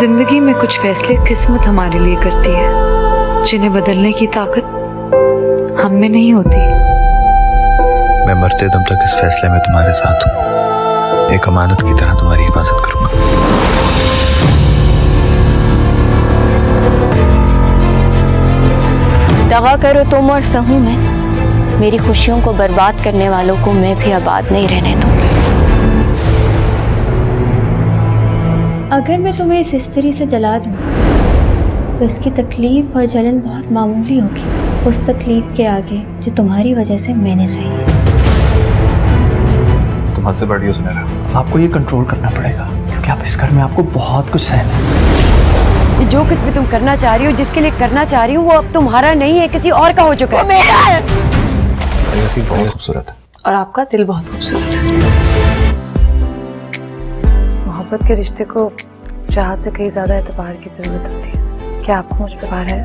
जिंदगी में कुछ फैसले किस्मत हमारे लिए करती है, जिन्हें बदलने की ताकत हम में नहीं होती। मैं मरते दम तक इस फैसले में तुम्हारे साथ हूँ, एक अमानत की तरह तुम्हारी हिफाजत करूंगा। दगा करो तुम और सहूं मैं, मेरी खुशियों को बर्बाद करने वालों को मैं भी आबाद नहीं रहने दूंगी। अगर मैं तुम्हें इस इस्त्री से जला दूं, तो इसकी तकलीफ और जलन बहुत मामूली होगी उस तकलीफ के आगे जो तुम्हारी वजह से मैंने सही है। तुम हद से बढ़ रही हो सुनहरा। आपको ये कंट्रोल करना पड़ेगा, क्योंकि आप इस घर में आपको बहुत कुछ सहना है। जो कुछ भी तुम करना चाह रही हो, जिसके लिए करना चाह रही हो, वो अब तुम्हारा नहीं है, किसी और का हो चुका है। मेरा है। बहुत खूबसूरत है और आपका दिल बहुत खूबसूरत है। मोहब्बत के रिश्ते को चाहत से कहीं ज्यादा एतबार की जरूरत होती है। क्या आपको मुझ पर भार है?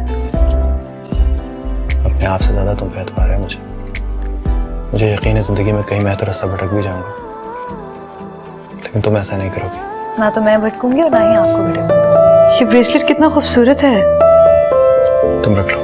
अपने आप से ज्यादा तुम पे एतबार है मुझे यकीन है जिंदगी में कहीं मैं तो रास्ता भटक भी जाऊंगा, लेकिन तुम ऐसा नहीं करोगी। ना तो मैं भटकूंगी और ना ही आपको भटकूंगी। ये ब्रेसलेट कितना खूबसूरत है। तुम रख लो,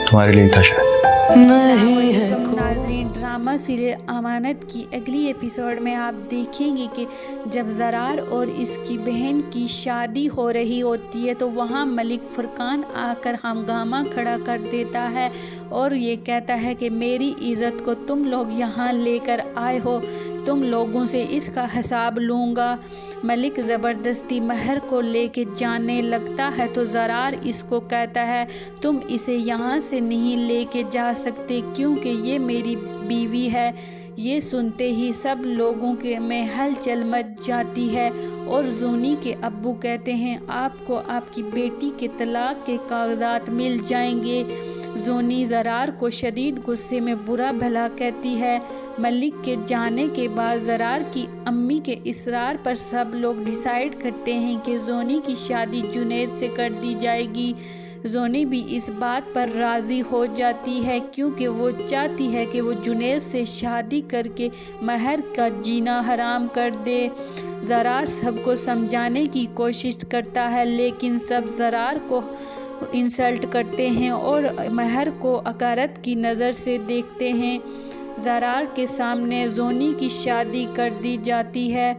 तुम्हारे लिए था शायद। नाज़रीन, ड्रामा सीरियल अमानत की अगली एपिसोड में आप देखेंगे कि जब ज़रार और इसकी बहन की शादी हो रही होती है तो वहाँ मलिक फुरकान आकर हंगामा खड़ा कर देता है और ये कहता है कि मेरी इज़्ज़त को तुम लोग यहाँ लेकर आए हो, तुम लोगों से इसका हिसाब लूँगा। मलिक ज़बरदस्ती महर को लेके जाने लगता है तो ज़रार इसको कहता है तुम इसे यहाँ से नहीं लेके जा सकते क्योंकि ये मेरी बीवी है। ये सुनते ही सब लोगों के में हलचल मच जाती है और जोनी के अब्बू कहते हैं आपको आपकी बेटी के तलाक के कागजात मिल जाएंगे। जोनी ज़रार को शदीद गुस्से में बुरा भला कहती है। मलिक के जाने के बाद ज़रार की अम्मी के इसरार पर सब लोग डिसाइड करते हैं कि जोनी की शादी जुनैद से कर दी जाएगी। जोनी भी इस बात पर राज़ी हो जाती है क्योंकि वो चाहती है कि वो जुनैद से शादी करके महर का जीना हराम कर दे। ज़रार सबको समझाने की कोशिश करता है लेकिन सब ज़रार को इंसल्ट करते हैं और महर को हकारत की नज़र से देखते हैं। ज़रार के सामने जोनी की शादी कर दी जाती है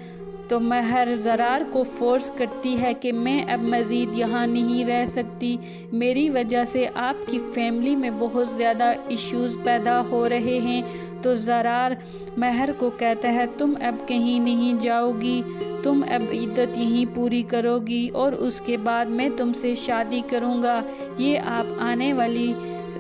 तो महर ज़रार को फोर्स करती है कि मैं अब मज़ीद यहाँ नहीं रह सकती, मेरी वजह से आपकी फैमिली में बहुत ज़्यादा इश्यूज़ पैदा हो रहे हैं। तो ज़रार महर को कहता है तुम अब कहीं नहीं जाओगी, तुम अब इद्दत यहीं पूरी करोगी और उसके बाद मैं तुमसे शादी करूँगा। ये आप आने वाली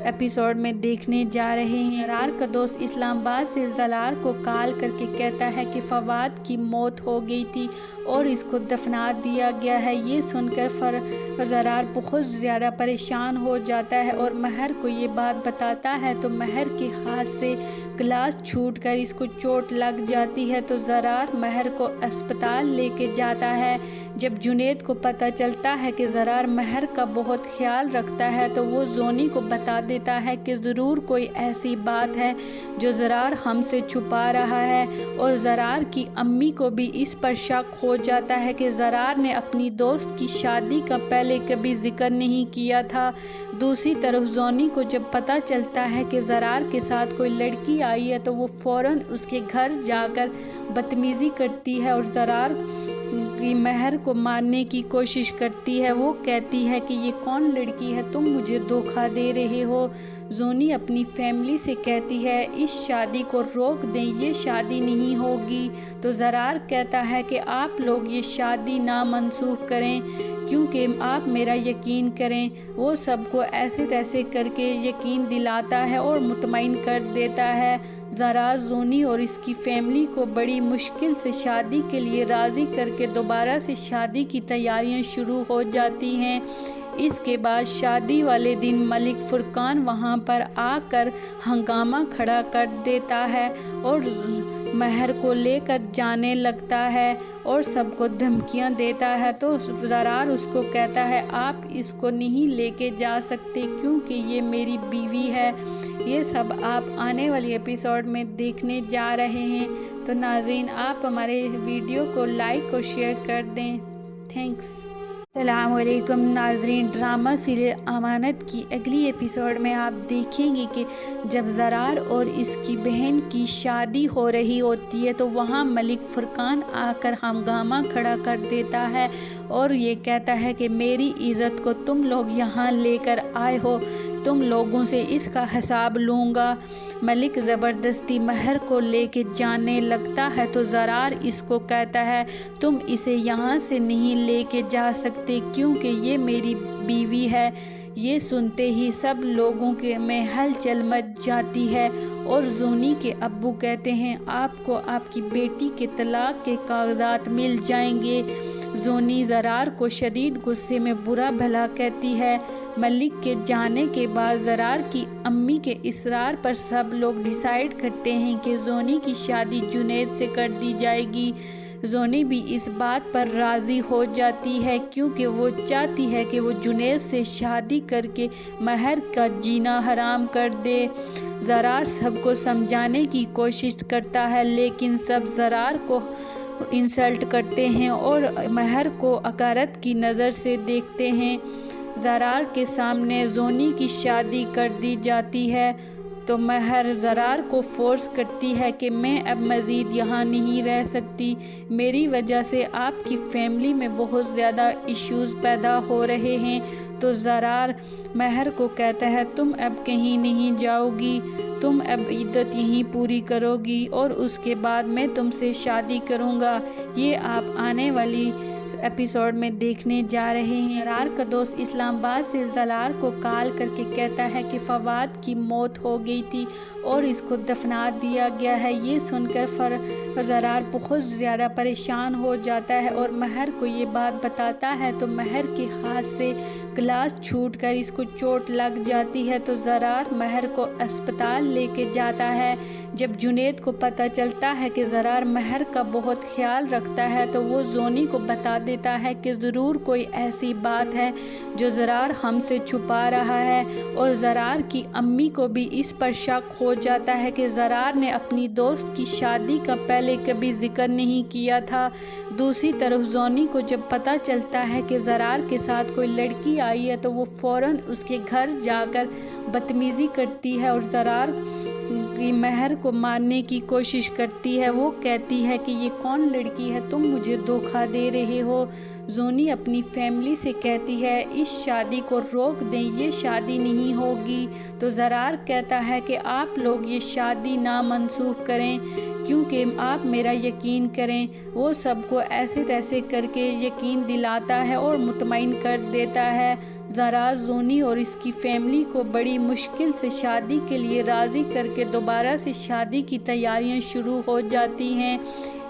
एपिसोड में देखने जा रहे हैं। ज़रार का दोस्त इस्लामाबाद से ज़रार को कॉल करके कहता है कि फवाद की मौत हो गई थी और इसको दफना दिया गया है। ये सुनकर ज़रार बहुत ज़्यादा परेशान हो जाता है और महर को ये बात बताता है तो महर के हाथ से गिलास छूटकर इसको चोट लग जाती है तो ज़रार महर को अस्पताल लेके जाता है। जब जुनैद को पता चलता है कि ज़रार महर का बहुत ख्याल रखता है तो वो जोनी को बता देता है कि ज़रूर कोई ऐसी बात है जो ज़रार हमसे छुपा रहा है और ज़रार की अम्मी को भी इस पर शक हो जाता है कि ज़रार ने अपनी दोस्त की शादी का पहले कभी जिक्र नहीं किया था। दूसरी तरफ जोनी को जब पता चलता है कि ज़रार के साथ कोई लड़की आई है तो वो फ़ौरन उसके घर जाकर बदतमीज़ी करती है और ज़रार की महर को मारने की कोशिश करती है। वो कहती है कि ये कौन लड़की है, तुम मुझे धोखा दे रहे हो। जोनी अपनी फैमिली से कहती है इस शादी को रोक दें, ये शादी नहीं होगी। तो ज़रार कहता है कि आप लोग ये शादी ना मनसूख करें क्योंकि आप मेरा यकीन करें। वो सबको ऐसे तैसे करके यकीन दिलाता है और मुतमईन कर देता है। ज़रार जोनी और इसकी फैमिली को बड़ी मुश्किल से शादी के लिए राज़ी करके दोबारा से शादी की तैयारियां शुरू हो जाती हैं। इसके बाद शादी वाले दिन मलिक फुरकान वहां पर आकर हंगामा खड़ा कर देता है और महर को लेकर जाने लगता है और सबको धमकियां देता है। तो ज़रार उसको कहता है आप इसको नहीं लेके जा सकते क्योंकि ये मेरी बीवी है। ये सब आप आने वाली एपिसोड में देखने जा रहे हैं। तो नाज़रीन, आप हमारे वीडियो को लाइक और शेयर कर दें। थैंक्स। अस्सलामुअलैकुम नाजरीन, ड्रामा सीरियल अमानत की अगली एपिसोड में आप देखेंगे कि जब ज़रार और इसकी बहन की शादी हो रही होती है तो वहाँ मलिक फुरकान आकर हंगामा खड़ा कर देता है और ये कहता है कि मेरी इज़्ज़त को तुम लोग यहाँ लेकर आए हो, तुम लोगों से इसका हिसाब लूँगा। मलिक ज़बरदस्ती महर को लेके जाने लगता है तो ज़रार इसको कहता है तुम इसे यहाँ से नहीं लेके जा सकते क्योंकि ये मेरी बीवी है। ये सुनते ही सब लोगों के में हलचल मच जाती है और जोनी के अब्बू कहते हैं आपको आपकी बेटी के तलाक के कागजात मिल जाएंगे। जोनी ज़रार को शदीद गुस्से में बुरा भला कहती है। मलिक के जाने के बाद ज़रार की अम्मी के इसरार पर सब लोग डिसाइड करते हैं कि जोनी की शादी जुनैद से कर दी जाएगी। जोनी भी इस बात पर राज़ी हो जाती है क्योंकि वो चाहती है कि वो जुनैद से शादी करके महर का जीना हराम कर दे। ज़रार सबको समझाने की कोशिश करता है लेकिन सब ज़रार को इंसल्ट करते हैं और महर को अकारत की नज़र से देखते हैं। ज़रार के सामने जोनी की शादी कर दी जाती है तो महर ज़रार को फोर्स करती है कि मैं अब मज़ीद यहाँ नहीं रह सकती, मेरी वजह से आपकी फैमिली में बहुत ज़्यादा इश्यूज़ पैदा हो रहे हैं। तो ज़रार महर को कहता है तुम अब कहीं नहीं जाओगी, तुम अब इद्दत यहीं पूरी करोगी और उसके बाद मैं तुमसे शादी करूँगा। ये आप आने वाली एपिसोड में देखने जा रहे हैं। ज़रार का दोस्त इस्लामाबाद से ज़रार को कॉल करके कहता है कि फवाद की मौत हो गई थी और इसको दफना दिया गया है। ये सुनकर ज़रार बहुत ज़्यादा परेशान हो जाता है और महर को ये बात बताता है तो महर के हाथ से गिलास छूटकर इसको चोट लग जाती है तो ज़रार महर को अस्पताल लेके जाता है। जब जुनैद को पता चलता है कि ज़रार महर का बहुत ख्याल रखता है तो वो जोनी को बता देता है कि ज़रूर कोई ऐसी बात है जो ज़रार हमसे छुपा रहा है और ज़रार की अम्मी को भी इस पर शक हो जाता है कि ज़रार ने अपनी दोस्त की शादी का पहले कभी जिक्र नहीं किया था। दूसरी तरफ जोनी को जब पता चलता है कि ज़रार के साथ कोई लड़की आई है तो वो फ़ौरन उसके घर जाकर बदतमीज़ी करती है और ज़रार की महर को मारने की कोशिश करती है। वो कहती है कि ये कौन लड़की है, तुम मुझे धोखा दे रहे हो। जोनी अपनी फैमिली से कहती है इस शादी को रोक दें, ये शादी नहीं होगी। तो ज़रार कहता है कि आप लोग ये शादी ना मनसूख करें क्योंकि आप मेरा यकीन करें। वो सबको ऐसे तैसे करके यकीन दिलाता है और मुतमईन कर देता है। ज़रार जोनी और इसकी फैमिली को बड़ी मुश्किल से शादी के लिए राज़ी करके दोबारा से शादी की तैयारियां शुरू हो जाती हैं।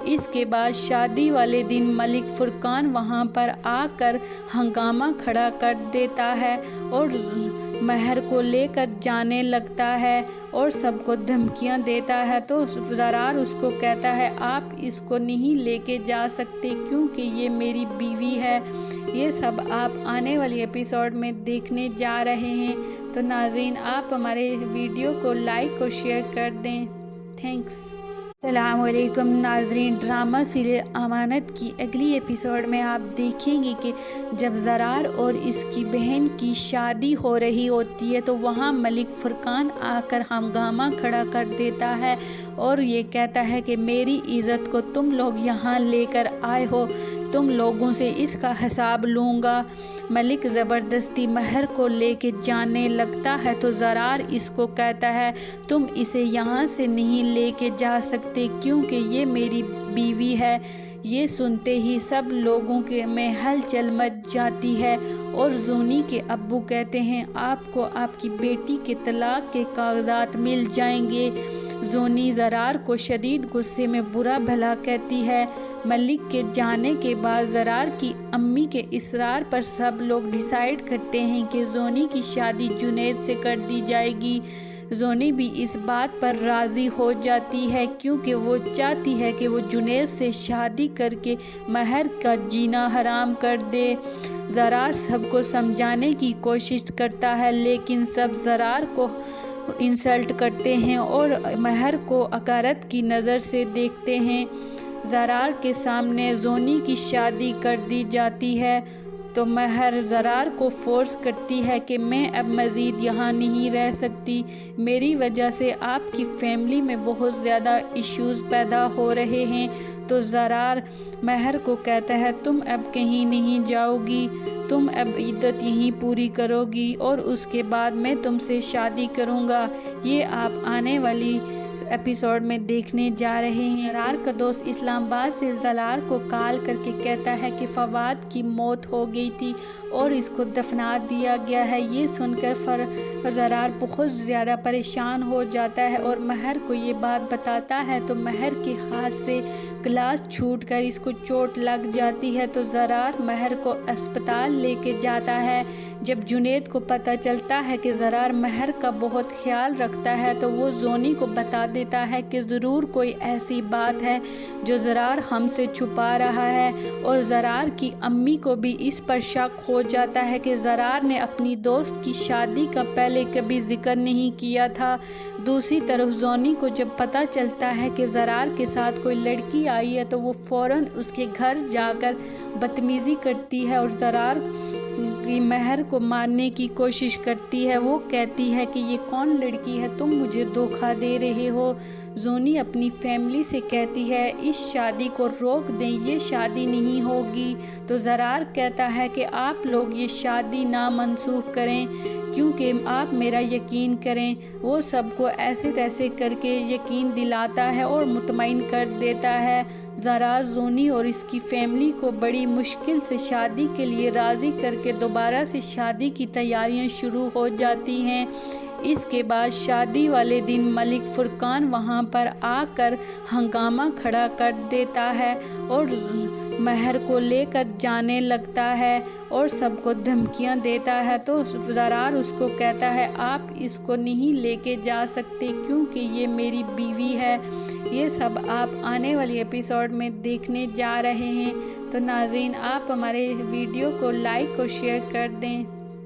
इसके बाद शादी वाले दिन मलिक फुरकान वहां पर आकर हंगामा खड़ा कर देता है और महर को लेकर जाने लगता है और सबको धमकियां देता है। तो ज़रार उसको कहता है आप इसको नहीं लेके जा सकते क्योंकि ये मेरी बीवी है। ये सब आप आने वाली एपिसोड में देखने जा रहे हैं। तो नाज़रीन आप हमारे वीडियो को लाइक और शेयर कर दें। थैंक्स। अस्सलामुअलैकुम नाज़रीन, ड्रामा सीरियल अमानत की अगली एपिसोड में आप देखेंगे कि जब ज़रार और इसकी बहन की शादी हो रही होती है तो वहाँ मलिक फुरकान आकर हंगामा खड़ा कर देता है और ये कहता है कि मेरी इज़्ज़त को तुम लोग यहाँ लेकर आए हो, तुम लोगों से इसका हिसाब लूँगा। मलिक ज़बरदस्ती महर को लेके जाने लगता है तो ज़रार इसको कहता है तुम इसे यहाँ से नहीं लेके जा सकते क्योंकि ये मेरी बीवी है। ये सुनते ही सब लोगों के में हलचल मच जाती है और जोनी के अब्बू कहते हैं आपको आपकी बेटी के तलाक के कागजात मिल जाएंगे। जोनी ज़रार को शदीद गुस्से में बुरा भला कहती है। मलिक के जाने के बाद ज़रार की अम्मी के इसरार पर सब लोग डिसाइड करते हैं कि जोनी की शादी जुनैद से कर दी जाएगी। जोनी भी इस बात पर राज़ी हो जाती है क्योंकि वो चाहती है कि वो जुनैद से शादी करके महर का जीना हराम कर दे। ज़रार सबको समझाने की कोशिश करता है लेकिन सब ज़रार को इंसल्ट करते हैं और महर को अकारत की नज़र से देखते हैं। ज़रार के सामने जोनी की शादी कर दी जाती है तो महर ज़रार को फोर्स करती है कि मैं अब मज़ीद यहाँ नहीं रह सकती, मेरी वजह से आपकी फैमिली में बहुत ज़्यादा इश्यूज़ पैदा हो रहे हैं। तो ज़रार महर को कहता है तुम अब कहीं नहीं जाओगी, तुम अब इद्दत यहीं पूरी करोगी और उसके बाद मैं तुमसे शादी करूँगा। ये आप आने वाली एपिसोड में देखने जा रहे हैं। ज़रार का दोस्त इस्लामाबाद से ज़रार को कॉल करके कहता है कि फवाद की मौत हो गई थी और इसको दफना दिया गया है। ये सुनकर ज़रार बहुत ज़्यादा परेशान हो जाता है और महर को ये बात बताता है तो महर के हाथ से गिलास छूटकर इसको चोट लग जाती है। तो ज़रार महर को अस्पताल लेके जाता है। जब जुनैद को पता चलता है कि ज़रार महर का बहुत ख्याल रखता है तो वो जोनी को बता देता है कि ज़रूर कोई ऐसी बात है जो ज़रार हमसे छुपा रहा है। और ज़रार की अम्मी को भी इस पर शक हो जाता है कि ज़रार ने अपनी दोस्त की शादी का पहले कभी जिक्र नहीं किया था। दूसरी तरफ जोनी को जब पता चलता है कि ज़रार के साथ कोई लड़की आई है तो वो फ़ौरन उसके घर जाकर बदतमीज़ी करती है और ज़रार की महर को मारने की कोशिश करती है। वो कहती है कि ये कौन लड़की है, तुम मुझे धोखा दे रहे हो। जोनी अपनी फैमिली से कहती है इस शादी को रोक दें, ये शादी नहीं होगी। तो ज़रार कहता है कि आप लोग ये शादी ना मनसूख करें क्योंकि आप मेरा यकीन करें। वो सबको ऐसे तैसे करके यकीन दिलाता है और मुतमईन कर देता है। ज़रार जोनी और इसकी फैमिली को बड़ी मुश्किल से शादी के लिए राज़ी करके दोबारा से शादी की तैयारियां शुरू हो जाती हैं। इसके बाद शादी वाले दिन मलिक फुरकान वहां पर आकर हंगामा खड़ा कर देता है और महर को लेकर जाने लगता है और सबको धमकियां देता है। तो ज़रार उसको कहता है आप इसको नहीं लेके जा सकते क्योंकि ये मेरी बीवी है। ये सब आप आने वाली एपिसोड में देखने जा रहे हैं। तो नाज़रीन आप हमारे वीडियो को लाइक और शेयर कर दें।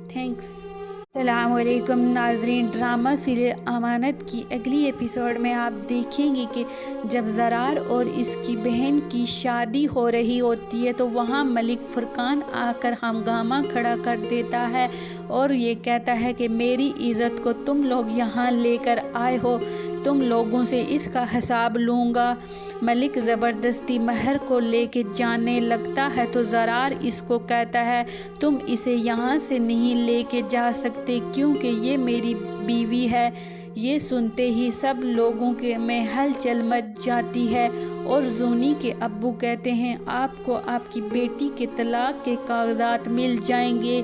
थैंक्स। अस्सलामुअलैकुम नाज़रीन, ड्रामा सीरियल अमानत की अगली एपिसोड में आप देखेंगे कि जब ज़रार और इसकी बहन की शादी हो रही होती है तो वहाँ मलिक फुरकान आकर हंगामा खड़ा कर देता है और ये कहता है कि मेरी इज़्ज़त को तुम लोग यहाँ लेकर आए हो, तुम लोगों से इसका हिसाब लूँगा। मलिक ज़बरदस्ती महर को लेके जाने लगता है तो ज़रार इसको कहता है तुम इसे यहाँ से नहीं लेके जा सकते क्योंकि ये मेरी बीवी है। ये सुनते ही सब लोगों के में हलचल मच जाती है और जोनी के अब्बू कहते हैं आपको आपकी बेटी के तलाक के कागजात मिल जाएंगे।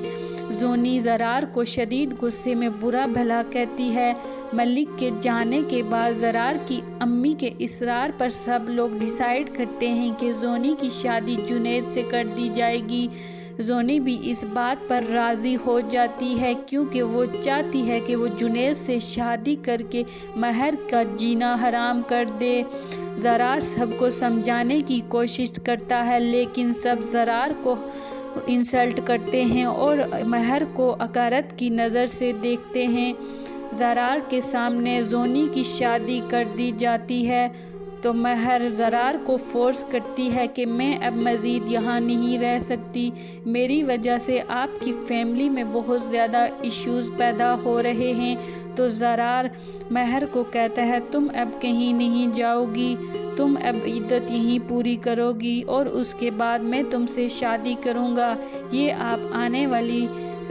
जोनी ज़रार को शदीद गुस्से में बुरा भला कहती है। मलिक के जाने के बाद ज़रार की अम्मी के इसरार पर सब लोग डिसाइड करते हैं कि जोनी की शादी जुनैद से कर दी जाएगी। जोनी भी इस बात पर राज़ी हो जाती है क्योंकि वो चाहती है कि वो जुनैद से शादी करके महर का जीना हराम कर दे। ज़रार सबको समझाने की कोशिश करता है लेकिन सब ज़रार को इंसल्ट करते हैं और महर को हकारत की नज़र से देखते हैं। ज़रार के सामने जोनी की शादी कर दी जाती है तो महर ज़रार को फोर्स करती है कि मैं अब मज़ीद यहाँ नहीं रह सकती, मेरी वजह से आपकी फैमिली में बहुत ज़्यादा इश्यूज़ पैदा हो रहे हैं। तो ज़रार महर को कहता है तुम अब कहीं नहीं जाओगी, तुम अब इद्दत यहीं पूरी करोगी और उसके बाद मैं तुमसे शादी करूँगा। ये आप आने वाली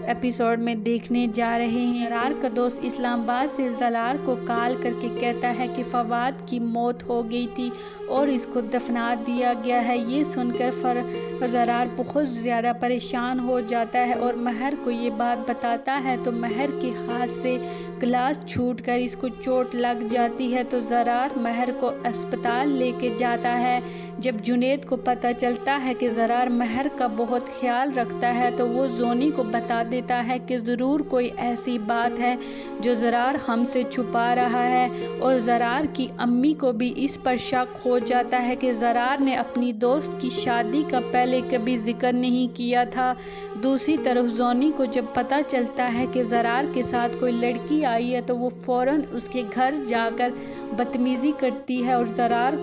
एपिसोड में देखने जा रहे हैं। ज़रार का दोस्त इस्लामाबाद से ज़रार को कॉल करके कहता है कि फवाद की मौत हो गई थी और इसको दफना दिया गया है। ये सुनकर ज़रार बहुत ज़्यादा परेशान हो जाता है और महर को ये बात बताता है तो महर के हाथ से गिलास छूटकर इसको चोट लग जाती है। तो ज़रार महर को अस्पताल लेके जाता है। जब जुनैद को पता चलता है कि ज़रार महर का बहुत ख्याल रखता है तो वो जोनी को बता देता है कि ज़रूर कोई ऐसी बात है जो ज़रार हमसे छुपा रहा है। और ज़रार की अम्मी को भी इस पर शक हो जाता है कि ज़रार ने अपनी दोस्त की शादी का पहले कभी जिक्र नहीं किया था। दूसरी तरफ जोनी को जब पता चलता है कि ज़रार के साथ कोई लड़की आई है तो वो फ़ौरन उसके घर जाकर बदतमीज़ी करती है और ज़रार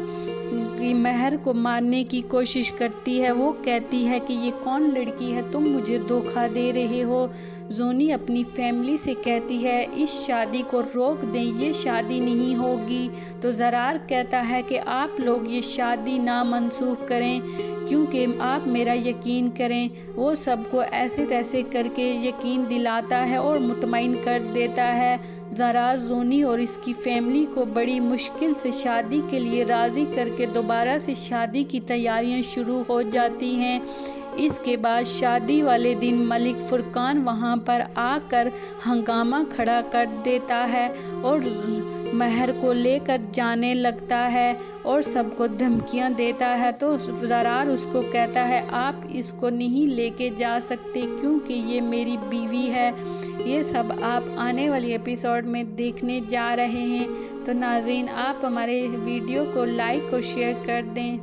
की महर को मारने की कोशिश करती है। वो कहती है कि ये कौन लड़की है, तुम मुझे धोखा दे रहे हो। जोनी अपनी फैमिली से कहती है इस शादी को रोक दें, ये शादी नहीं होगी। तो ज़रार कहता है कि आप लोग ये शादी ना मनसूख करें क्योंकि आप मेरा यकीन करें। वो सबको ऐसे तैसे करके यकीन दिलाता है और मुतमईन कर देता है। ज़रार जोनी और इसकी फैमिली को बड़ी मुश्किल से शादी के लिए राज़ी करके दोबारा से शादी की तैयारियां शुरू हो जाती हैं। इसके बाद शादी वाले दिन मलिक फुरकान वहां पर आकर हंगामा खड़ा कर देता है और महर को लेकर जाने लगता है और सबको धमकियां देता है। तो ज़रार उसको कहता है आप इसको नहीं लेके जा सकते क्योंकि ये मेरी बीवी है। ये सब आप आने वाली एपिसोड में देखने जा रहे हैं। तो नाज़रीन आप हमारे वीडियो को लाइक और शेयर कर दें।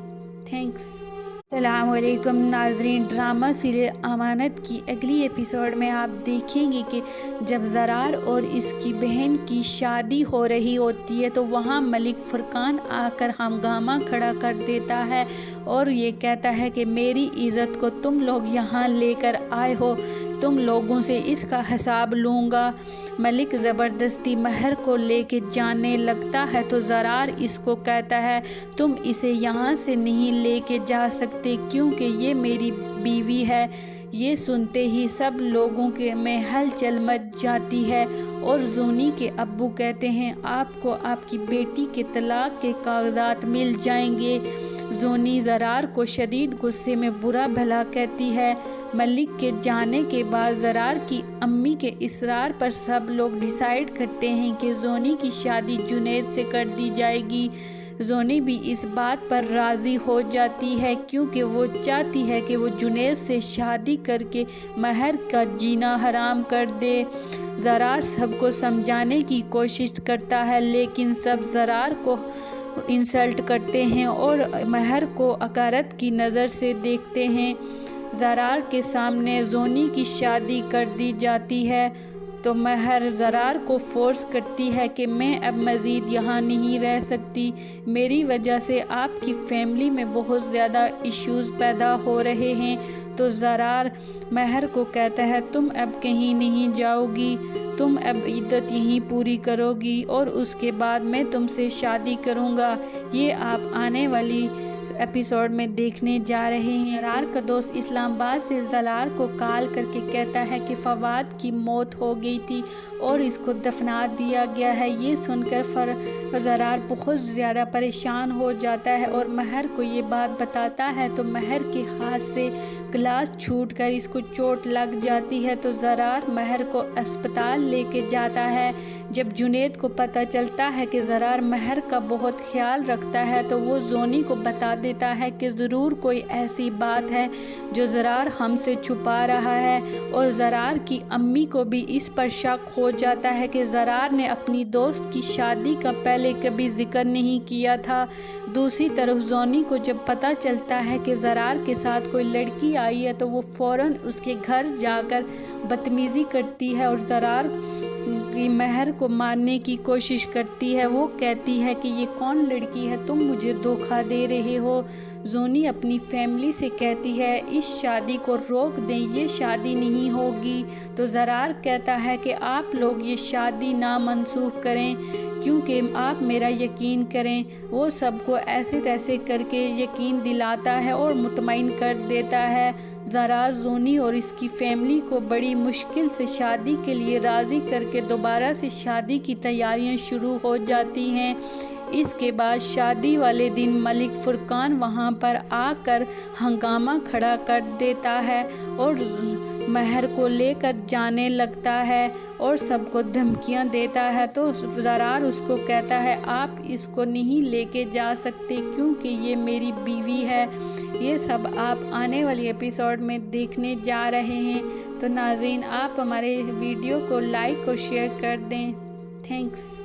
थैंक्स। अस्सलाम वालेकुम नाज़रीन, ड्रामा सीरियल अमानत की अगली एपिसोड में आप देखेंगे कि जब ज़रार और इसकी बहन की शादी हो रही होती है तो वहाँ मलिक फुरकान आकर हंगामा खड़ा कर देता है और ये कहता है कि मेरी इज़्ज़त को तुम लोग यहाँ लेकर आए हो, तुम लोगों से इसका हिसाब लूँगा। मलिक ज़बरदस्ती महर को लेके जाने लगता है तो ज़रार इसको कहता है तुम इसे यहाँ से नहीं लेके जा सकते क्योंकि ये मेरी बीवी है। ये सुनते ही सब लोगों के में हलचल मच जाती है और जोनी के अब्बू कहते हैं आपको आपकी बेटी के तलाक के कागजात मिल जाएंगे। जोनी ज़रार को शदीद गुस्से में बुरा भला कहती है। मलिक के जाने के बाद ज़रार की अम्मी के इसरार पर सब लोग डिसाइड करते हैं कि जोनी की शादी जुनैद से कर दी जाएगी। जोनी भी इस बात पर राज़ी हो जाती है क्योंकि वो चाहती है कि वो जुनैद से शादी करके महर का जीना हराम कर दे। ज़रार सबको समझाने की कोशिश करता है लेकिन सब ज़रार को इंसल्ट करते हैं और महर को अकारत की नज़र से देखते हैं। ज़रार के सामने जोनी की शादी कर दी जाती है तो महर ज़रार को फोर्स करती है कि मैं अब मज़ीद यहाँ नहीं रह सकती, मेरी वजह से आपकी फैमिली में बहुत ज़्यादा इश्यूज़ पैदा हो रहे हैं। तो ज़रार महर को कहता है तुम अब कहीं नहीं जाओगी, तुम अब इद्दत यहीं पूरी करोगी और उसके बाद मैं तुमसे शादी करूँगा। ये आप आने वाली एपिसोड में देखने जा रहे हैं। ज़रार का दोस्त इस्लामाबाद से ज़रार को कॉल करके कहता है कि फवाद की मौत हो गई थी और इसको दफना दिया गया है। ये सुनकर ज़रार बहुत ज़्यादा परेशान हो जाता है और महर को ये बात बताता है तो महर के हाथ से गिलास छूटकर इसको चोट लग जाती है। तो ज़रार महर को अस्पताल लेके जाता है। जब जुनैद को पता चलता है कि ज़रार महर का बहुत ख्याल रखता है तो वो जोनी को बता देता है कि ज़रूर कोई ऐसी बात है जो ज़रार हमसे छुपा रहा है। और ज़रार की अम्मी को भी इस पर शक हो जाता है कि ज़रार ने अपनी दोस्त की शादी का पहले कभी जिक्र नहीं किया था। दूसरी तरफ जोनी को जब पता चलता है कि ज़रार के साथ कोई लड़की आई है तो वो फ़ौरन उसके घर जाकर बदतमीज़ी करती है और ज़रार की महर को मारने की कोशिश करती है। वो कहती है कि ये कौन लड़की है, तुम मुझे धोखा दे रहे हो। जोनी अपनी फैमिली से कहती है इस शादी को रोक दें, ये शादी नहीं होगी। तो ज़रार कहता है कि आप लोग ये शादी ना मनसूख करें क्योंकि आप मेरा यकीन करें। वो सबको ऐसे तैसे करके यकीन दिलाता है और मुतमईन कर देता है। ज़रार जोनी और इसकी फैमिली को बड़ी मुश्किल से शादी के लिए राज़ी करके दोबारा से शादी की तैयारियां शुरू हो जाती हैं। इसके बाद शादी वाले दिन मलिक फुरकान वहां पर आकर हंगामा खड़ा कर देता है और महर को लेकर जाने लगता है और सबको धमकियां देता है। तो ज़रार उसको कहता है आप इसको नहीं लेके जा सकते क्योंकि ये मेरी बीवी है। ये सब आप आने वाली एपिसोड में देखने जा रहे हैं। तो नाज़रीन आप हमारे वीडियो को लाइक और शेयर कर दें। थैंक्स।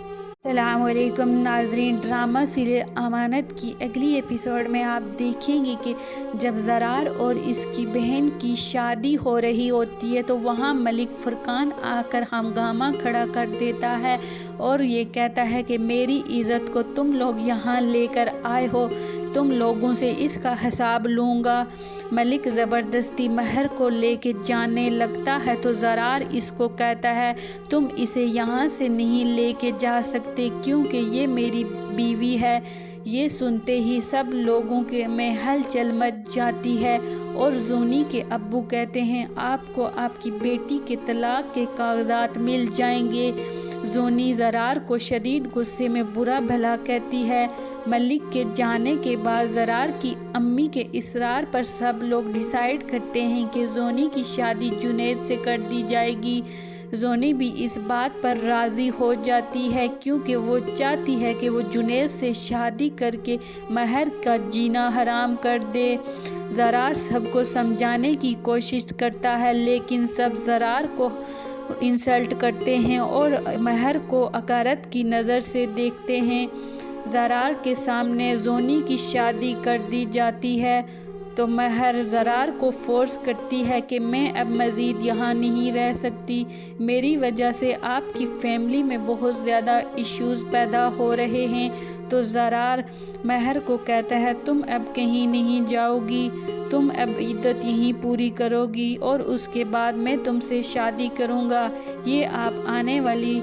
अस्सलाम वालेकुम नाज़रीन, ड्रामा सीरियल अमानत की अगली एपिसोड में आप देखेंगे कि जब ज़रार और इसकी बहन की शादी हो रही होती है तो वहाँ मलिक फुरकान आकर हंगामा खड़ा कर देता है और ये कहता है कि मेरी इज़्ज़त को तुम लोग यहाँ लेकर आए हो, तुम लोगों से इसका हिसाब लूँगा। मलिक ज़बरदस्ती महर को लेके जाने लगता है तो ज़रार इसको कहता है तुम इसे यहाँ से नहीं लेके जा सकते क्योंकि ये मेरी बीवी है। ये सुनते ही सब लोगों के में हलचल मच जाती है और जोनी के अब्बू कहते हैं आपको आपकी बेटी के तलाक के कागजात मिल जाएंगे। जोनी ज़रार को शदीद गुस्से में बुरा भला कहती है। मलिक के जाने के बाद ज़रार की अम्मी के इसरार पर सब लोग डिसाइड करते हैं कि जोनी की शादी जुनैद से कर दी जाएगी। जोनी भी इस बात पर राज़ी हो जाती है क्योंकि वो चाहती है कि वो जुनैद से शादी करके महर का जीना हराम कर दे। ज़रार सबको समझाने की कोशिश करता है लेकिन सब ज़रार को इंसल्ट करते हैं और महर को अकारत की नज़र से देखते हैं। ज़रार के सामने जोनी की शादी कर दी जाती है तो महर ज़रार को फोर्स करती है कि मैं अब मज़ीद यहाँ नहीं रह सकती, मेरी वजह से आपकी फैमिली में बहुत ज़्यादा इश्यूज़ पैदा हो रहे हैं। तो ज़रार महर को कहता है तुम अब कहीं नहीं जाओगी, तुम अब इद्दत यहीं पूरी करोगी और उसके बाद मैं तुमसे शादी करूँगा। ये आप आने वाली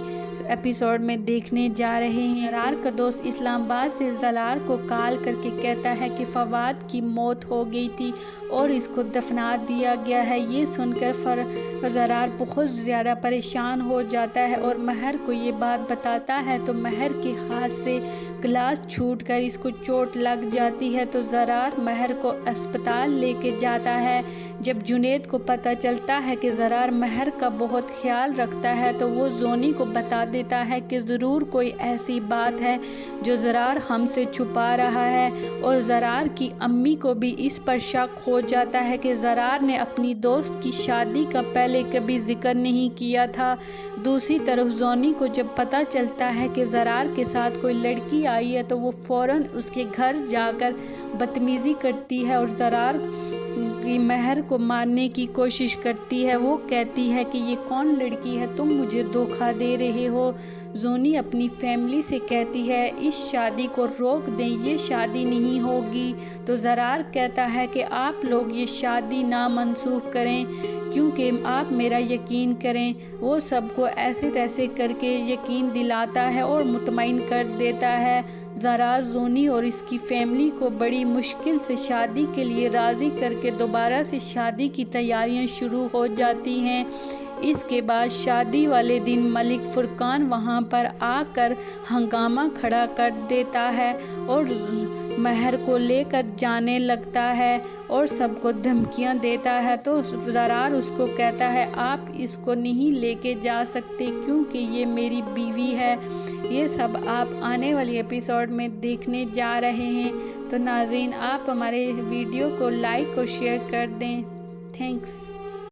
एपिसोड में देखने जा रहे हैं। ज़रार का दोस्त इस्लामाबाद से ज़रार को कॉल करके कहता है कि फवाद की मौत हो गई थी और इसको दफना दिया गया है। ये सुनकर ज़रार बहुत ज़्यादा परेशान हो जाता है और महर को ये बात बताता है तो महर के हाथ से गिलास छूटकर इसको चोट लग जाती है तो ज़रार महर को अस्पताल लेके जाता है। जब जुनैद को पता चलता है कि ज़रार महर का बहुत ख्याल रखता है तो वो जोनी को बता देता है कि ज़रूर कोई ऐसी बात है जो ज़रार हमसे छुपा रहा है और ज़रार की अम्मी को भी इस पर शक हो जाता है कि ज़रार ने अपनी दोस्त की शादी का पहले कभी जिक्र नहीं किया था। दूसरी तरफ जोनी को जब पता चलता है कि ज़रार के साथ कोई लड़की आई है तो वो फ़ौरन उसके घर जाकर बदतमीज़ी करती है और ज़रार की महर को मारने की कोशिश करती है। वो कहती है कि ये कौन लड़की है, तुम मुझे धोखा दे रहे हो। जोनी अपनी फैमिली से कहती है इस शादी को रोक दें, ये शादी नहीं होगी। तो ज़रार कहता है कि आप लोग ये शादी ना मनसूख करें क्योंकि आप मेरा यकीन करें। वो सबको ऐसे तैसे करके यकीन दिलाता है और मुतमईन कर देता है। ज़रार जोनी और इसकी फैमिली को बड़ी मुश्किल से शादी के लिए राज़ी करके दोबारा से शादी की तैयारियां शुरू हो जाती हैं। इसके बाद शादी वाले दिन मलिक फुरकान वहां पर आकर हंगामा खड़ा कर देता है और महर को लेकर जाने लगता है और सबको धमकियां देता है। तो ज़रार उसको कहता है आप इसको नहीं लेके जा सकते क्योंकि ये मेरी बीवी है। ये सब आप आने वाली एपिसोड में देखने जा रहे हैं। तो नाज़रीन आप हमारे वीडियो को लाइक और शेयर कर दें। थैंक्स।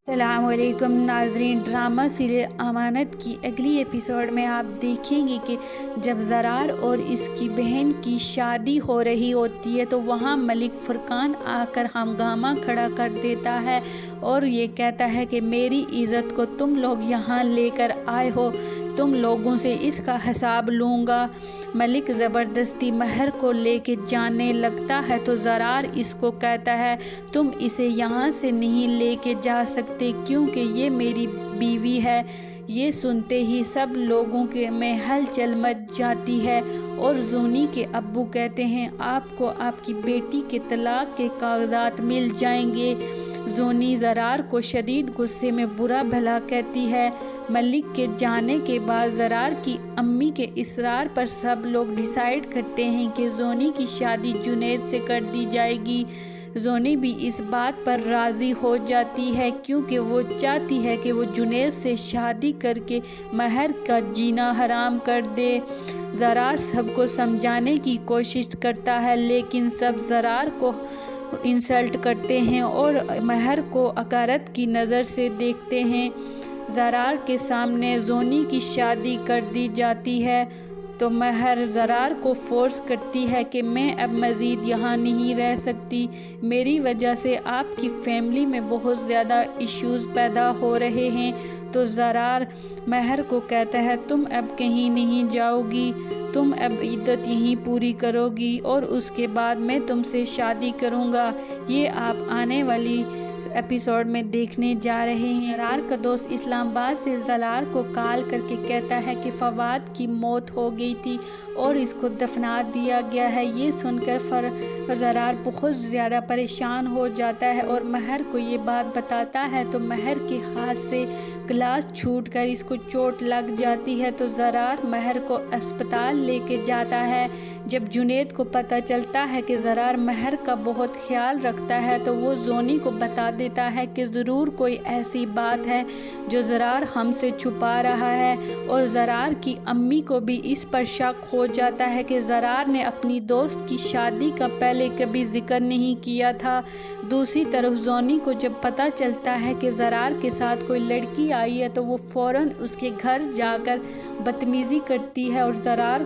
अस्सलामुअलैकुम नाज़रीन, ड्रामा सीरियल अमानत की अगली एपिसोड में आप देखेंगे कि जब ज़रार और इसकी बहन की शादी हो रही होती है तो वहाँ मलिक फुरकान आकर हंगामा खड़ा कर देता है और ये कहता है कि मेरी इज़्ज़त को तुम लोग यहाँ लेकर आए हो, तुम लोगों से इसका हिसाब लूँगा। मलिक ज़बरदस्ती महर को लेके जाने लगता है तो ज़रार इसको कहता है तुम इसे यहाँ से नहीं लेके जा सकते क्योंकि ये मेरी बीवी है। ये सुनते ही सब लोगों के में हलचल मच जाती है और जोनी के अब्बू कहते हैं आपको आपकी बेटी के तलाक के कागजात मिल जाएंगे। जोनी ज़रार को शदीद गुस्से में बुरा भला कहती है। मलिक के जाने के बाद ज़रार की अम्मी के इसरार पर सब लोग डिसाइड करते हैं कि जोनी की शादी जुनैद से कर दी जाएगी। जोनी भी इस बात पर राज़ी हो जाती है क्योंकि वो चाहती है कि वो जुनैद से शादी करके महर का जीना हराम कर दे। ज़रार सबको समझाने की कोशिश करता है लेकिन सब ज़रार को इंसल्ट करते हैं और महर को अकारत की नज़र से देखते हैं। ज़रार के सामने जोनी की शादी कर दी जाती है तो महर ज़रार को फोर्स करती है कि मैं अब मज़ीद यहाँ नहीं रह सकती, मेरी वजह से आपकी फैमिली में बहुत ज़्यादा इश्यूज़ पैदा हो रहे हैं। तो ज़रार महर को कहता है तुम अब कहीं नहीं जाओगी, तुम अब इद्दत यहीं पूरी करोगी और उसके बाद मैं तुमसे शादी करूँगा। ये आप आने वाली एपिसोड में देखने जा रहे हैं। ज़रार का दोस्त इस्लामाबाद से ज़रार को कॉल करके कहता है कि फवाद की मौत हो गई थी और इसको दफना दिया गया है। ये सुनकर ज़रार बहुत ज़्यादा परेशान हो जाता है और महर को ये बात बताता है तो महर के हाथ से गिलास छूटकर इसको चोट लग जाती है। तो ज़रार महर को अस्पताल लेके जाता है। जब जुनैद को पता चलता है कि ज़रार महर का बहुत ख्याल रखता है तो वो जोनी को बता देता है कि ज़रूर कोई ऐसी बात है जो ज़रार हमसे छुपा रहा है। और ज़रार की अम्मी को भी इस पर शक हो जाता है कि ज़रार ने अपनी दोस्त की शादी का पहले कभी जिक्र नहीं किया था। दूसरी तरफ जोनी को जब पता चलता है कि ज़रार के साथ कोई लड़की आई है तो वो फ़ौरन उसके घर जाकर बदतमीज़ी करती है और ज़रार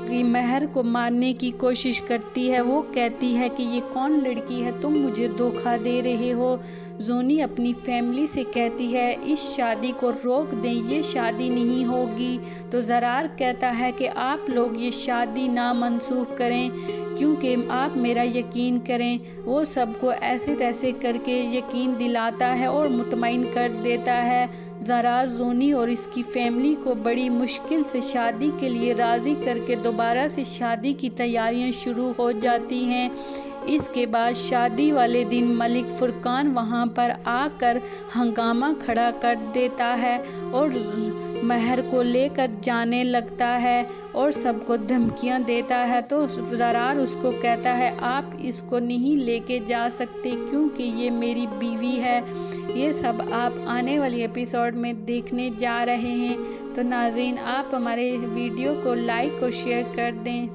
की महर को मारने की कोशिश करती है। वो कहती है कि ये कौन लड़की है, तुम मुझे धोखा दे रहे हो। जोनी अपनी फैमिली से कहती है इस शादी को रोक दें, ये शादी नहीं होगी। तो ज़रार कहता है कि आप लोग ये शादी ना मनसूख करें क्योंकि आप मेरा यकीन करें। वो सबको ऐसे तैसे करके यकीन दिलाता है और मुतमईन कर देता है। ज़रार जोनी और इसकी फैमिली को बड़ी मुश्किल से शादी के लिए राज़ी करके दोबारा से शादी की तैयारियां शुरू हो जाती हैं। इसके बाद शादी वाले दिन मलिक फुरकान वहां पर आकर हंगामा खड़ा कर देता है और महर को लेकर जाने लगता है और सबको धमकियां देता है। तो ज़रार उसको कहता है आप इसको नहीं लेके जा सकते क्योंकि ये मेरी बीवी है। ये सब आप आने वाली एपिसोड में देखने जा रहे हैं। तो नाज़रीन आप हमारे वीडियो को लाइक और शेयर कर दें।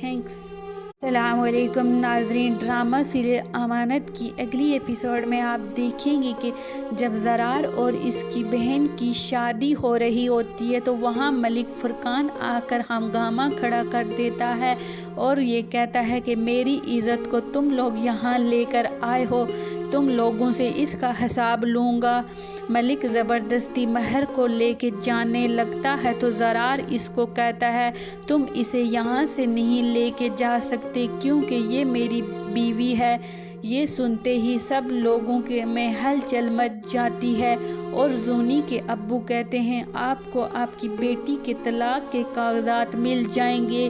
थैंक्स। अस्सलामुअलैकुम नाज़रीन, ड्रामा सीरियल अमानत की अगली एपिसोड में आप देखेंगे कि जब ज़रार और इसकी बहन की शादी हो रही होती है तो वहाँ मलिक फुरकान आकर हंगामा खड़ा कर देता है और ये कहता है कि मेरी इज़्ज़त को तुम लोग यहाँ लेकर आए हो, तुम लोगों से इसका हिसाब लूँगा। मलिक ज़बरदस्ती महर को लेके जाने लगता है तो ज़रार इसको कहता है तुम इसे यहाँ से नहीं लेके जा सकते क्योंकि ये मेरी बीवी है। ये सुनते ही सब लोगों के में हलचल मच जाती है और जोनी के अब्बू कहते हैं आपको आपकी बेटी के तलाक के कागजात मिल जाएंगे।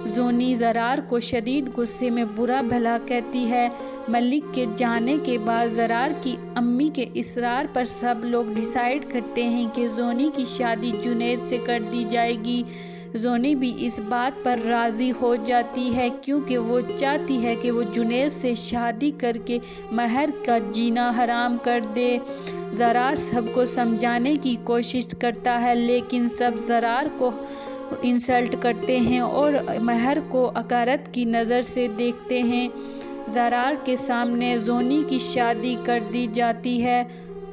जोनी ज़रार को शदीद गुस्से में बुरा भला कहती है। मलिक के जाने के बाद ज़रार की अम्मी के इसरार पर सब लोग डिसाइड करते हैं कि जोनी की शादी जुनैद से कर दी जाएगी। जोनी भी इस बात पर राज़ी हो जाती है क्योंकि वो चाहती है कि वो जुनैद से शादी करके महर का जीना हराम कर दे। ज़रार सबको समझाने की कोशिश करता है लेकिन सब ज़रार को इंसल्ट करते हैं और महर को अकारत की नज़र से देखते हैं। ज़रार के सामने जोनी की शादी कर दी जाती है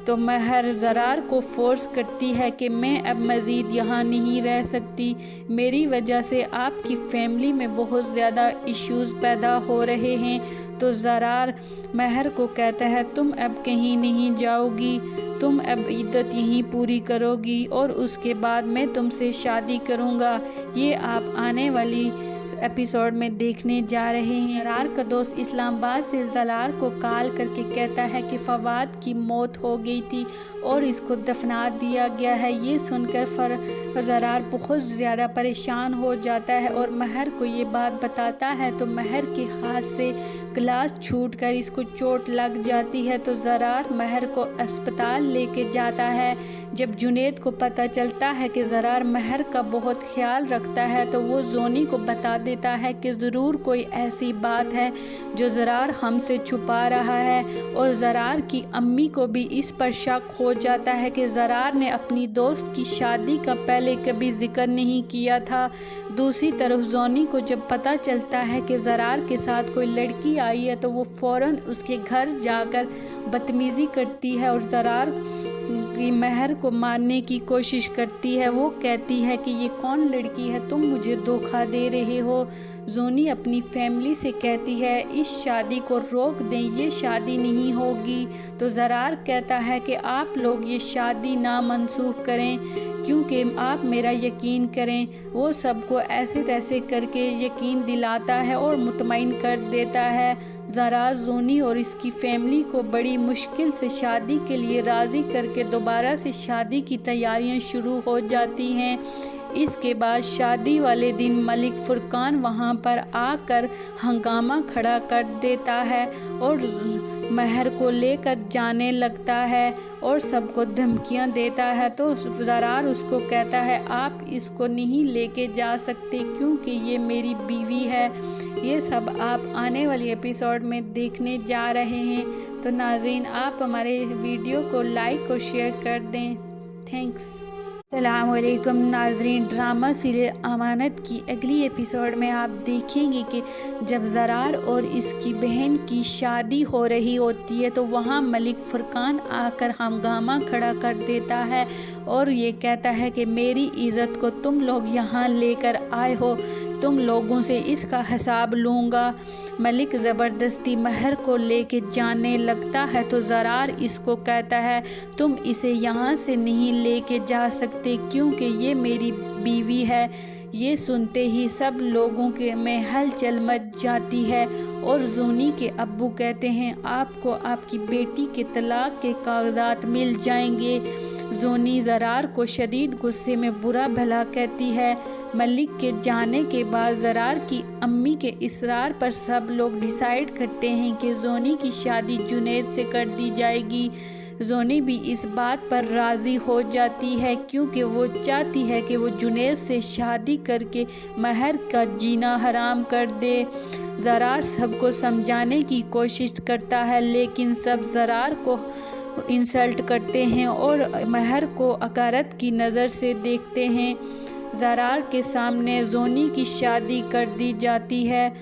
तो महर ज़रार को फोर्स करती है कि मैं अब मज़ीद यहाँ नहीं रह सकती, मेरी वजह से आपकी फैमिली में बहुत ज़्यादा इश्यूज़ पैदा हो रहे हैं। तो ज़रार महर को कहता है तुम अब कहीं नहीं जाओगी, तुम अब इद्दत यहीं पूरी करोगी और उसके बाद मैं तुमसे शादी करूँगा। ये आप आने वाली एपिसोड में देखने जा रहे हैं। ज़रार का दोस्त इस्लामाबाद से ज़रार को कॉल करके कहता है कि फवाद की मौत हो गई थी और इसको दफना दिया गया है। ये सुनकर ज़रार बहुत ज़्यादा परेशान हो जाता है और महर को ये बात बताता है तो महर के हाथ से गिलास छूटकर इसको चोट लग जाती है। तो ज़रार महर को अस्पताल लेके जाता है। जब जुनैद को पता चलता है कि ज़रार महर का बहुत ख्याल रखता है तो वो जोनी को बता देता है कि ज़रूर कोई ऐसी बात है जो ज़रार हमसे छुपा रहा है। और ज़रार की अम्मी को भी इस पर शक हो जाता है कि ज़रार ने अपनी दोस्त की शादी का पहले कभी जिक्र नहीं किया था। दूसरी तरफ जोनी को जब पता चलता है कि ज़रार के साथ कोई लड़की आई है तो वो फ़ौरन उसके घर जाकर बदतमीज़ी करती है और ज़रार की महर को मारने की कोशिश करती है। वो कहती है कि ये कौन लड़की है, तुम मुझे धोखा दे रहे हो। जोनी अपनी फैमिली से कहती है इस शादी को रोक दें, ये शादी नहीं होगी। तो ज़रार कहता है कि आप लोग ये शादी ना मनसूख करें क्योंकि आप मेरा यकीन करें। वो सबको ऐसे तैसे करके यकीन दिलाता है और मुतमईन कर देता है। ज़रार जोनी और इसकी फैमिली को बड़ी मुश्किल से शादी के लिए राज़ी करके दोबारा से शादी की तैयारियां शुरू हो जाती हैं। इसके बाद शादी वाले दिन मलिक फुरकान वहां पर आकर हंगामा खड़ा कर देता है और महर को लेकर जाने लगता है और सबको धमकियां देता है। तो ज़रार उसको कहता है आप इसको नहीं लेके जा सकते क्योंकि ये मेरी बीवी है। ये सब आप आने वाली एपिसोड में देखने जा रहे हैं। तो नाज़रीन, आप हमारे वीडियो को लाइक और शेयर कर दें। थैंक्स। अस्सलामुअलैकुम नाज़रीन, ड्रामा सीरियल अमानत की अगली एपिसोड में आप देखेंगे कि जब ज़रार और इसकी बहन की शादी हो रही होती है तो वहाँ मलिक फुरकान आकर हंगामा खड़ा कर देता है और ये कहता है कि मेरी इज़्ज़त को तुम लोग यहाँ लेकर आए हो, तुम लोगों से इसका हिसाब लूँगा। मलिक ज़बरदस्ती महर को लेके जाने लगता है तो ज़रार इसको कहता है तुम इसे यहाँ से नहीं लेके जा सकते क्योंकि ये मेरी बीवी है। ये सुनते ही सब लोगों के में हलचल मच जाती है और जोनी के अब्बू कहते हैं आपको आपकी बेटी के तलाक के कागजात मिल जाएंगे। जोनी ज़रार को शदीद गुस्से में बुरा भला कहती है। मलिक के जाने के बाद ज़रार की अम्मी के इसरार पर सब लोग डिसाइड करते हैं कि जोनी की शादी जुनैद से कर दी जाएगी। जोनी भी इस बात पर राज़ी हो जाती है क्योंकि वो चाहती है कि वो जुनैद से शादी करके महर का जीना हराम कर दे। ज़रार सबको समझाने की कोशिश करता है लेकिन सब ज़रार को इंसल्ट करते हैं और महर को हकारत की नज़र से देखते हैं। ज़रार के सामने जोनी की शादी कर दी जाती है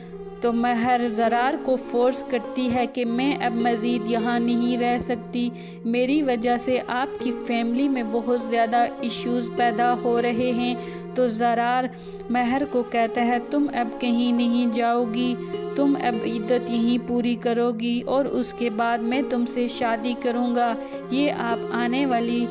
तो महर ज़रार को फोर्स करती है कि मैं अब मज़ीद यहाँ नहीं रह सकती, मेरी वजह से आपकी फैमिली में बहुत ज़्यादा इश्यूज़ पैदा हो रहे हैं। तो ज़रार महर को कहता है तुम अब कहीं नहीं जाओगी, तुम अब इद्दत यहीं पूरी करोगी और उसके बाद मैं तुमसे शादी करूँगा। ये आप आने वाली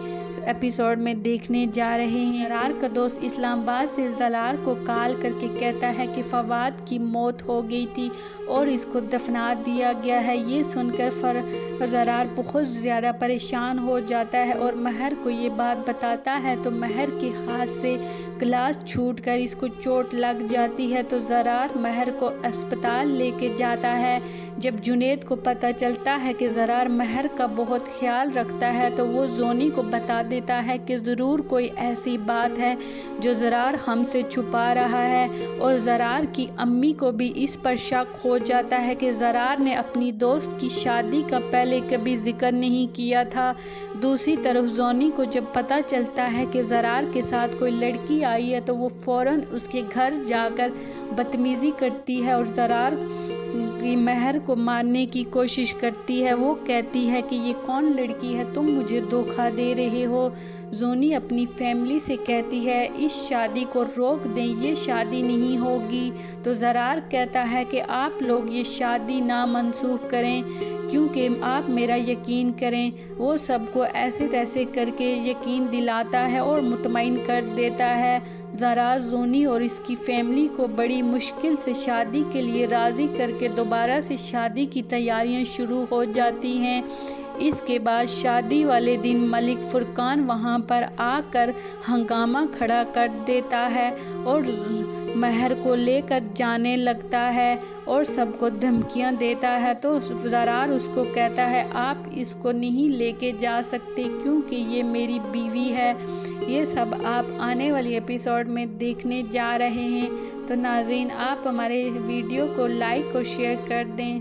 एपिसोड में देखने जा रहे हैं। ज़रार का दोस्त इस्लामाबाद से ज़रार को कॉल करके कहता है कि फवाद की मौत हो गई थी और इसको दफना दिया गया है। ये सुनकर ज़रार बहुत ज़्यादा परेशान हो जाता है और महर को ये बात बताता है तो महर के हाथ से गिलास छूटकर इसको चोट लग जाती है। तो ज़रार महर को अस्पताल लेके जाता है। जब जुनैद को पता चलता है कि ज़रार महर का बहुत ख्याल रखता है तो वो जोनी को बता देता है कि ज़रूर कोई ऐसी बात है जो ज़रार हमसे छुपा रहा है। और ज़रार की अम्मी को भी इस पर शक हो जाता है कि ज़रार ने अपनी दोस्त की शादी का पहले कभी जिक्र नहीं किया था। दूसरी तरफ जोनी को जब पता चलता है कि ज़रार के साथ कोई लड़की आई है तो वो फ़ौरन उसके घर जाकर बदतमीज़ी करती है और ज़रार की महर को मारने की कोशिश करती है। वो कहती है कि ये कौन लड़की है, तुम मुझे धोखा दे रहे हो। जोनी अपनी फैमिली से कहती है इस शादी को रोक दें, ये शादी नहीं होगी। तो ज़रार कहता है कि आप लोग ये शादी ना मनसूख करें क्योंकि आप मेरा यकीन करें। वो सबको ऐसे तैसे करके यकीन दिलाता है और मुतमईन कर देता है। ज़रार जोनी और इसकी फैमिली को बड़ी मुश्किल से शादी के लिए राज़ी करके दोबारा से शादी की तैयारियां शुरू हो जाती हैं। इसके बाद शादी वाले दिन मलिक फुरकान वहां पर आकर हंगामा खड़ा कर देता है और महर को लेकर जाने लगता है और सबको धमकियां देता है। तो ज़रार उसको कहता है आप इसको नहीं लेके जा सकते क्योंकि ये मेरी बीवी है। ये सब आप आने वाली एपिसोड में देखने जा रहे हैं। तो नाज़रीन, आप हमारे वीडियो को लाइक और शेयर कर दें।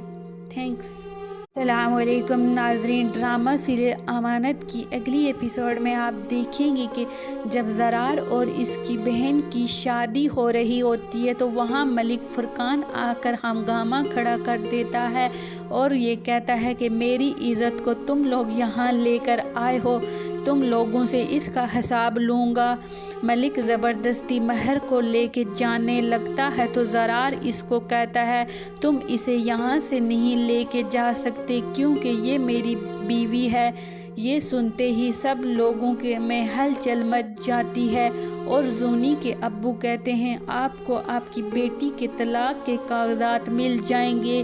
थैंक्स। अस्सलामुअलैकुम नाज़रीन, ड्रामा सीरियल अमानत की अगली एपिसोड में आप देखेंगे कि जब ज़रार और इसकी बहन की शादी हो रही होती है तो वहाँ मलिक फुरकान आकर हंगामा खड़ा कर देता है और ये कहता है कि मेरी इज़्ज़त को तुम लोग यहाँ लेकर आए हो, तुम लोगों से इसका हिसाब लूँगा। मलिक ज़बरदस्ती महर को लेके जाने लगता है तो ज़रार इसको कहता है तुम इसे यहाँ से नहीं लेके जा सकते क्योंकि ये मेरी बीवी है। ये सुनते ही सब लोगों के में हलचल मच जाती है और जोनी के अब्बू कहते हैं आपको आपकी बेटी के तलाक के कागजात मिल जाएंगे।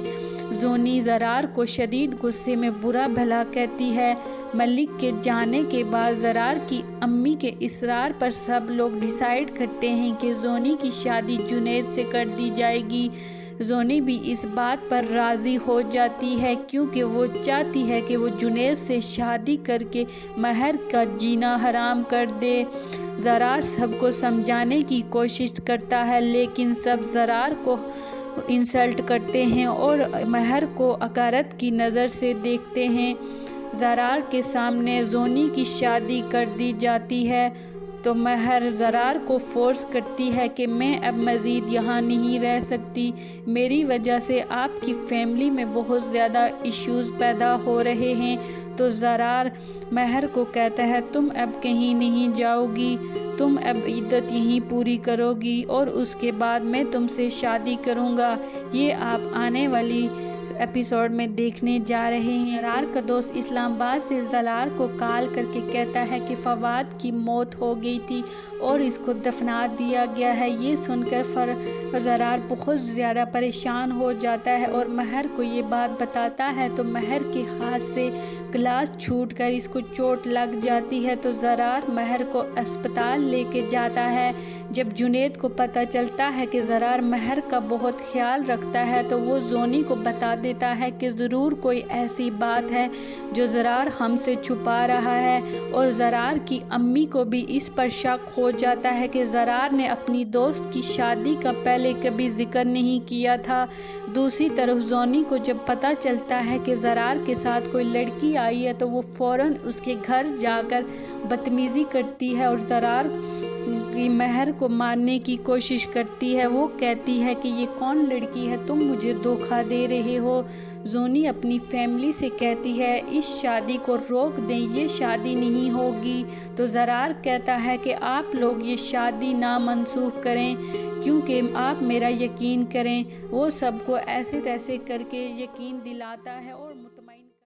जोनी ज़रार को शदीद गुस्से में बुरा भला कहती है। मलिक के जाने के बाद ज़रार की अम्मी के इसरार पर सब लोग डिसाइड करते हैं कि जोनी की शादी जुनैद से कर दी जाएगी। जोनी भी इस बात पर राज़ी हो जाती है क्योंकि वो चाहती है कि वो जुनैद से शादी करके महर का जीना हराम कर दे। ज़रार सबको समझाने की कोशिश करता है लेकिन सब ज़रार को इंसल्ट करते हैं और महर को हकारत की नज़र से देखते हैं। ज़रार के सामने जोनी की शादी कर दी जाती है तो महर ज़रार को फोर्स करती है कि मैं अब मज़ीद यहाँ नहीं रह सकती, मेरी वजह से आपकी फैमिली में बहुत ज़्यादा इश्यूज़ पैदा हो रहे हैं। तो ज़रार महर को कहता है तुम अब कहीं नहीं जाओगी, तुम अब इद्दत यहीं पूरी करोगी और उसके बाद मैं तुमसे शादी करूँगा। ये आप आने वाली एपिसोड में देखने जा रहे हैं। ज़रार का दोस्त इस्लामाबाद से ज़रार को कॉल करके कहता है कि फवाद की मौत हो गई थी और इसको दफना दिया गया है। ये सुनकर ज़रार बहुत ज़्यादा परेशान हो जाता है और महर को ये बात बताता है तो महर के हाथ से गिलास छूटकर इसको चोट लग जाती है तो ज़रार महर को अस्पताल लेके जाता है। जब जुनैद को पता चलता है कि ज़रार महर का बहुत ख्याल रखता है तो वो जोनी को बता देता है कि ज़रूर कोई ऐसी बात है जो ज़रार हमसे छुपा रहा है। और ज़रार की अम्मी को भी इस पर शक हो जाता है कि ज़रार ने अपनी दोस्त की शादी का पहले कभी जिक्र नहीं किया था। दूसरी तरफ जोनी को जब पता चलता है कि ज़रार के साथ कोई लड़की आई है तो वो फ़ौरन उसके घर जाकर बदतमीज़ी करती है और ज़रार की महर को मारने की कोशिश करती है। वो कहती है कि ये कौन लड़की है, तुम मुझे धोखा दे रहे हो। जोनी अपनी फैमिली से कहती है इस शादी को रोक दें, ये शादी नहीं होगी। तो ज़रार कहता है कि आप लोग ये शादी ना मनसूख करें क्योंकि आप मेरा यकीन करें। वो सबको ऐसे तैसे करके यकीन दिलाता है और